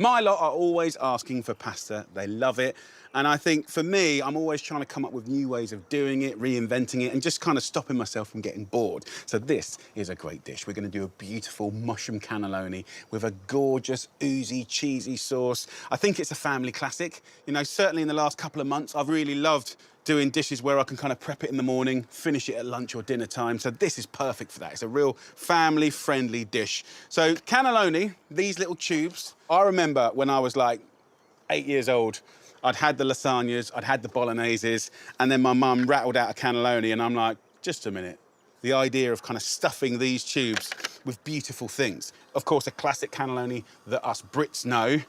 My lot are always asking for pasta. They love it. And I think for me, I'm always trying to come up with new ways of doing it, reinventing it, and just kind of stopping myself from getting bored. So this is a great dish. We're going to do a beautiful mushroom cannelloni with a gorgeous, oozy, cheesy sauce. I think it's a family classic. You know, certainly in the last couple of months, I've really loved doing dishes where I can kind of prep it in the morning, finish it at lunch or dinner time. So this is perfect for that. It's a real family-friendly dish. So cannelloni, these little tubes. I remember when I was like 8 years old, I'd had the lasagnas, I'd had the bologneses, and then my mum rattled out a cannelloni, and I'm like, just a minute. The idea of kind of stuffing these tubes with beautiful things. Of course, a classic cannelloni that us Brits know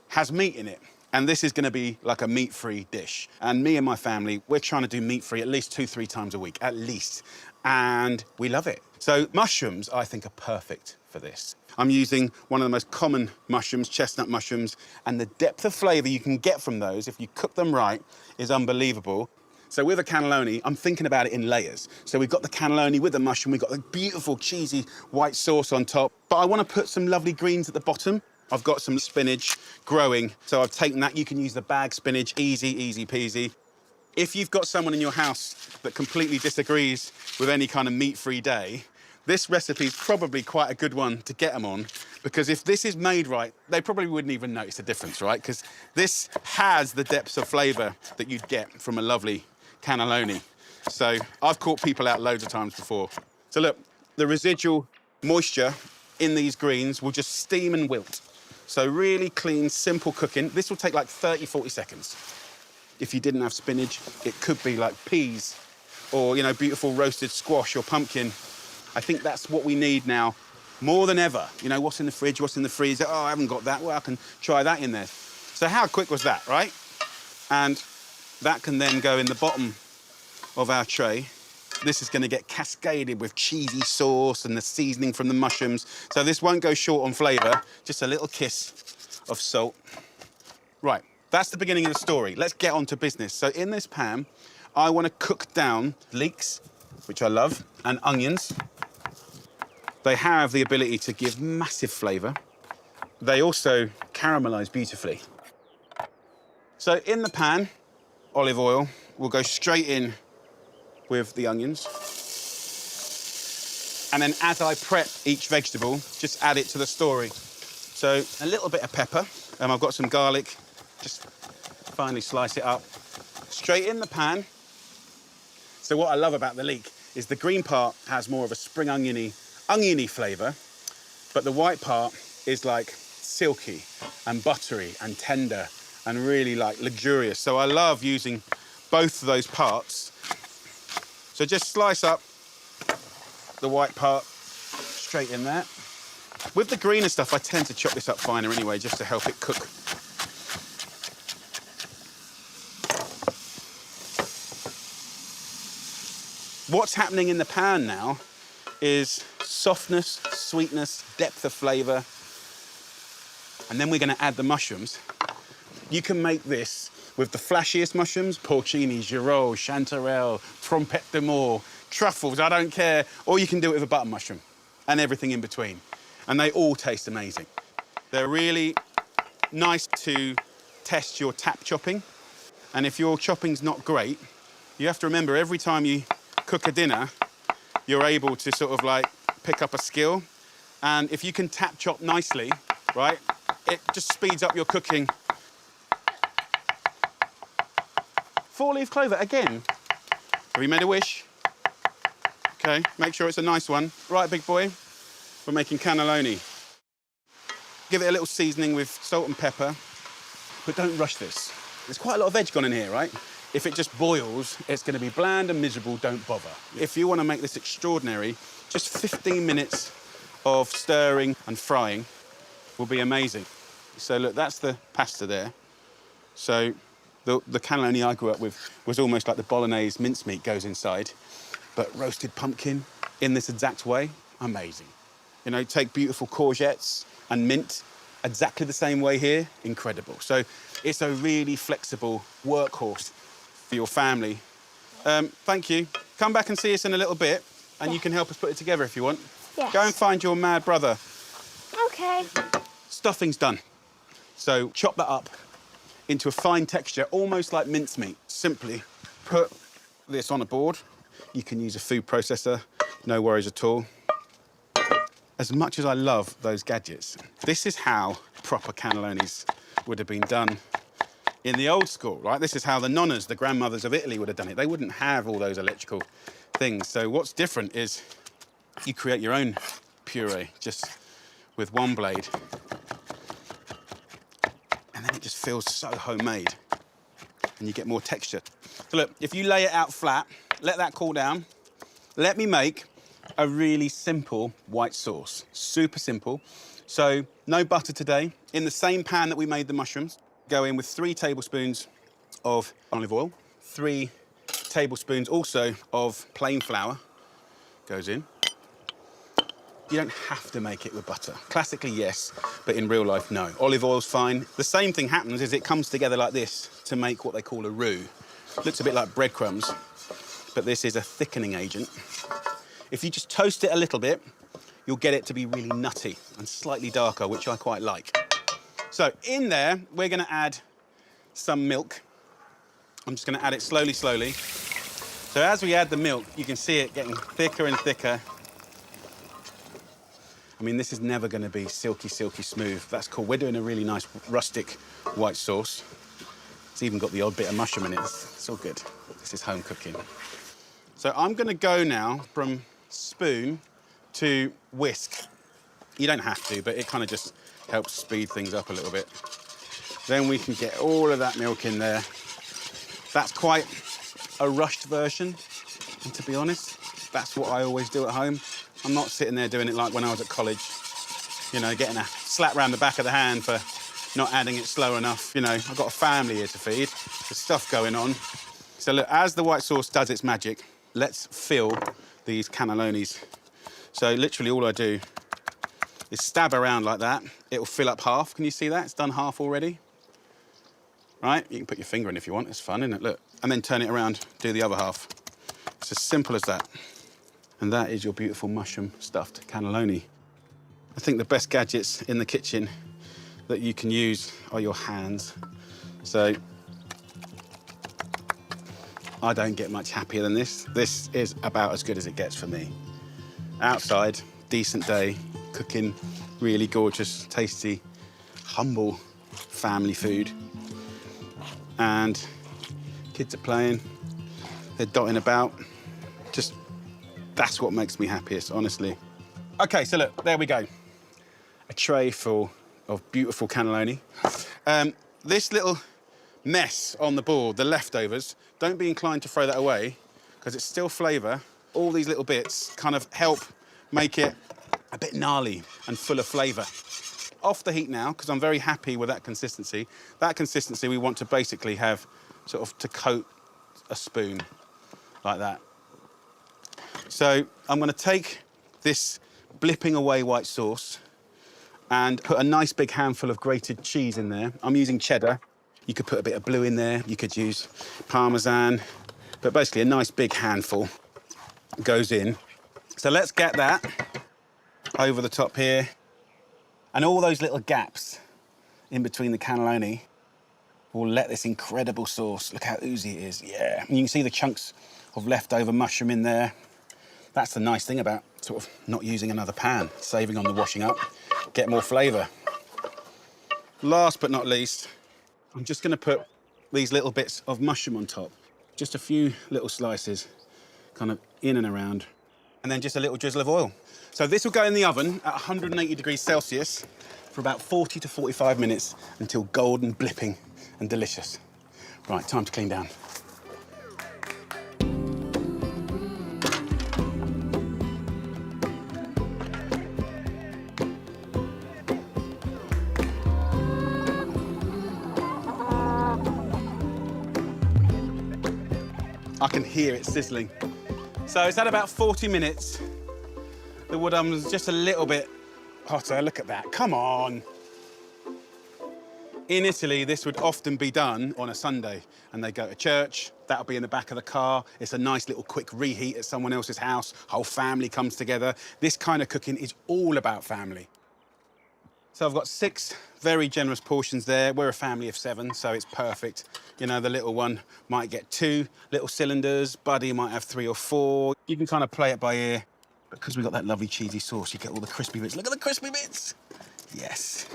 has meat in it. And this is going to be like a meat-free dish. And me and my family, we're trying to do meat-free at least 2-3 times a week, at least. And we love it. So mushrooms, I think, are perfect for this. I'm using one of the most common mushrooms, chestnut mushrooms, and the depth of flavour you can get from those, if you cook them right, is unbelievable. So with a cannelloni, I'm thinking about it in layers. So we've got the cannelloni with the mushroom, we've got the beautiful cheesy white sauce on top, but I want to put some lovely greens at the bottom. I've got some spinach growing, so I've taken that. You can use the bag spinach, easy peasy. If you've got someone in your house that completely disagrees with any kind of meat-free day, this recipe is probably quite a good one to get them on, because if this is made right, they probably wouldn't even notice the difference, right? Because this has the depths of flavour that you'd get from a lovely cannelloni. So I've caught people out loads of times before. So look, the residual moisture in these greens will just steam and wilt. So really clean, simple cooking. This will take like 30-40 seconds. If you didn't have spinach, it could be like peas or, you know, beautiful roasted squash or pumpkin. I think that's what we need now more than ever. You know, what's in the fridge, what's in the freezer? Oh, I haven't got that. Well, I can try that in there. So how quick was that, right? And that can then go in the bottom of our tray. This is going to get cascaded with cheesy sauce and the seasoning from the mushrooms. So this won't go short on flavour, just a little kiss of salt. Right, that's the beginning of the story. Let's get on to business. So in this pan, I want to cook down leeks, which I love, and onions. They have the ability to give massive flavour. They also caramelise beautifully. So in the pan, olive oil will go straight in with the onions. And then as I prep each vegetable, just add it to the story. So a little bit of pepper, I've got some garlic, just finely slice it up. Straight in the pan. So what I love about the leek is the green part has more of a spring oniony flavour, but the white part is like silky and buttery and tender and really like luxurious. So I love using both of those parts. So just slice up the white part straight in there. With the greener stuff, I tend to chop this up finer anyway, just to help it cook. What's happening in the pan now is softness, sweetness, depth of flavour, and then we're going to add the mushrooms. You can make this with the flashiest mushrooms, porcini, girolles, chanterelle, trompette de mort, truffles, I don't care. Or you can do it with a button mushroom and everything in between. And they all taste amazing. They're really nice to test your tap chopping. And if your chopping's not great, you have to remember every time you cook a dinner, you're able to sort of like pick up a skill. And if you can tap chop nicely, right, it just speeds up your cooking. 4-leaf clover again. Have you made a wish? Okay, make sure it's a nice one. Right, big boy, we're making cannelloni. Give it a little seasoning with salt and pepper, but don't rush this. There's quite a lot of veg gone in here, right? If it just boils, it's going to be bland and miserable, don't bother. If you want to make this extraordinary, just 15 minutes of stirring and frying will be amazing. So look, that's the pasta there. So the cannelloni I grew up with was almost like the bolognese mincemeat goes inside, but roasted pumpkin in this exact way, amazing. You know, take beautiful courgettes and mint, exactly the same way here, incredible. So it's a really flexible workhorse for your family. Thank you. Come back and see us in a little bit, and you can help us put it together if you want. Yes. Go and find your mad brother. Okay. Stuffing's done. So chop that up into a fine texture, almost like mincemeat. Simply put this on a board. You can use a food processor, no worries at all. As much as I love those gadgets, this is how proper cannellonis would have been done in the old school, right? This is how the nonnas, the grandmothers of Italy would have done it. They wouldn't have all those electrical things. So what's different is you create your own puree just with one blade. And then it just feels so homemade and you get more texture. So look, if you lay it out flat, let that cool down, let me make a really simple white sauce. Super simple. So no butter today. In the same pan that we made the mushrooms, go in with 3 tablespoons of olive oil, 3 tablespoons also of plain flour goes in. You don't have to make it with butter. Classically, yes, but in real life, no. Olive oil's fine. The same thing happens is it comes together like this to make what they call a roux. Looks a bit like breadcrumbs, but this is a thickening agent. If you just toast it a little bit, you'll get it to be really nutty and slightly darker, which I quite like. So in there, we're gonna add some milk. I'm just gonna add it slowly, slowly. So as we add the milk, you can see it getting thicker and thicker. I mean, this is never gonna be silky, silky smooth. That's cool. We're doing a really nice rustic white sauce. It's even got the odd bit of mushroom in it. It's all good. This is home cooking. So I'm gonna go now from spoon to whisk. You don't have to, but it kind of just helps speed things up a little bit. Then we can get all of that milk in there. That's quite a rushed version, and to be honest, that's what I always do at home. I'm not sitting there doing it like when I was at college, you know, getting a slap round the back of the hand for not adding it slow enough. You know, I've got a family here to feed. There's stuff going on. So look, as the white sauce does its magic, let's fill these cannellonis. So literally all I do is stab around like that. It'll fill up half. Can you see that? It's done half already. Right? You can put your finger in if you want. It's fun, isn't it? Look. And then turn it around, do the other half. It's as simple as that. And that is your beautiful mushroom stuffed cannelloni. I think the best gadgets in the kitchen that you can use are your hands. So I don't get much happier than this. This is about as good as it gets for me. Outside, decent day, cooking really gorgeous, tasty, humble family food. And kids are playing, they're dotting about. Just, that's what makes me happiest, honestly. Okay, so look, there we go. A tray full of beautiful cannelloni. This little mess on the board, the leftovers, don't be inclined to throw that away because it's still flavour. All these little bits kind of help make it a bit gnarly and full of flavour. Off the heat now, because I'm very happy with that consistency. That consistency we want to basically have sort of to coat a spoon like that. So I'm going to take this blipping away white sauce and put a nice big handful of grated cheese in there. I'm using cheddar. You could put a bit of blue in there. You could use Parmesan, but basically a nice big handful goes in. So let's get that over the top here. And all those little gaps in between the cannelloni will let this incredible sauce, look how oozy it is, yeah. And you can see the chunks of leftover mushroom in there. That's the nice thing about sort of not using another pan, saving on the washing up, get more flavour. Last but not least, I'm just gonna put these little bits of mushroom on top. Just a few little slices, kind of in and around, and then just a little drizzle of oil. So this will go in the oven at 180 degrees Celsius for about 40 to 45 minutes until golden, blipping and delicious. Right, time to clean down. I can hear it sizzling. So it's had about 40 minutes. The wood oven's just a little bit hotter. Look at that, come on. In Italy, this would often be done on a Sunday, and they go to church. That'll be in the back of the car. It's a nice little quick reheat at someone else's house. Whole family comes together. This kind of cooking is all about family. So I've got 6 very generous portions there. We're a family of 7, so it's perfect. You know, the little one might get 2 little cylinders, Buddy might have 3 or 4. You can kind of play it by ear. Because we've got that lovely cheesy sauce, you get all the crispy bits. Look at the crispy bits! Yes.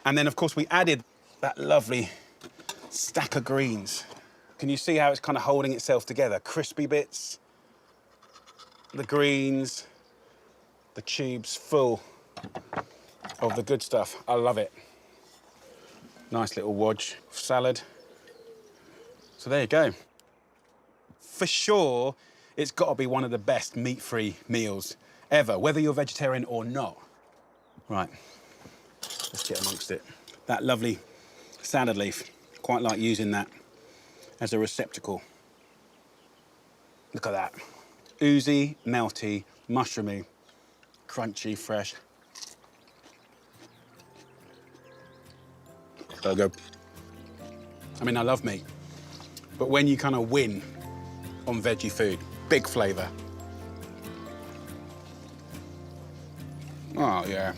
And then, of course, we added that lovely stack of greens. Can you see how it's kind of holding itself together? Crispy bits, the greens, the tubes full of the good stuff. I love it. Nice little wodge of salad. So there you go. For sure, it's got to be one of the best meat-free meals ever, whether you're vegetarian or not. Right, let's get amongst it. That lovely salad leaf, quite like using that as a receptacle. Look at that. Oozy, melty, mushroomy, crunchy, fresh. So good. I mean, I love meat, but when you kind of win on veggie food, big flavour. Oh, yeah.